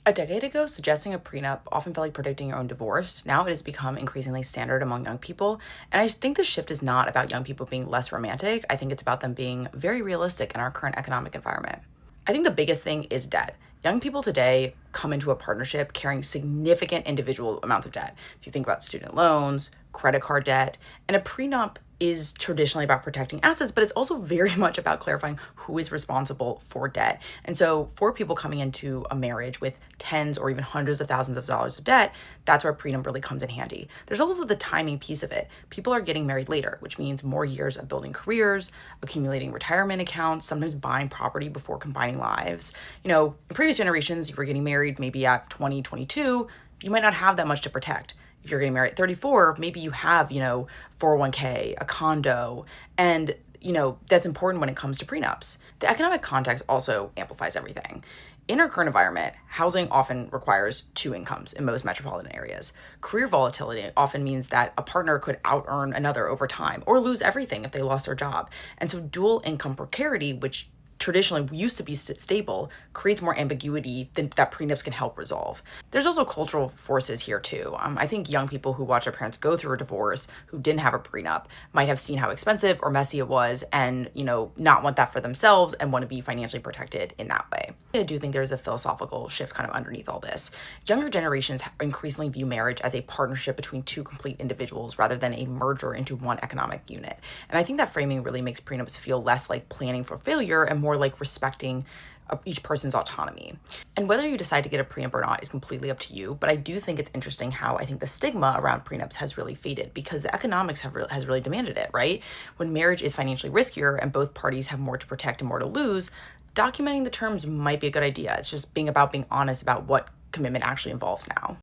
A decade ago, suggesting a prenup often felt like predicting your own divorce. Now it has become increasingly standard among young people. And I think the shift is not about young people being less romantic. I think it's about them being very realistic in our current economic environment. I think the biggest thing is debt. Young people today come into a partnership carrying significant individual amounts of debt. If you think about student loans, credit card debt, and a prenup is traditionally about protecting assets, but it's also very much about clarifying who is responsible for debt. And so, for people coming into a marriage with tens or even hundreds of thousands of dollars of debt, that's where prenup really comes in handy. There's also the timing piece of it. People are getting married later, which means more years of building careers, accumulating retirement accounts, sometimes buying property before combining lives. In previous generations, you were getting married maybe at 20, 22, you might not have that much to protect. If you're getting married at 34, maybe you have, 401k, a condo, and that's important when it comes to prenups. The economic context also amplifies everything. In our current environment, housing often requires two incomes in most metropolitan areas. Career volatility often means that a partner could out earn another over time or lose everything if they lost their job. And so dual income precarity, which traditionally used to be stable, creates more ambiguity than that prenups can help resolve. There's also cultural forces here too. I think young people who watch their parents go through a divorce who didn't have a prenup might have seen how expensive or messy it was and, not want that for themselves and want to be financially protected in that way. I do think there's a philosophical shift kind of underneath all this. Younger generations increasingly view marriage as a partnership between two complete individuals rather than a merger into one economic unit. And I think that framing really makes prenups feel less like planning for failure and more like respecting each person's autonomy. And whether you decide to get a prenup or not is completely up to you, but I do think it's interesting how I think the stigma around prenups has really faded because the economics has really demanded it, right? When marriage is financially riskier and both parties have more to protect and more to lose, documenting the terms might be a good idea. It's just being honest about what commitment actually involves now.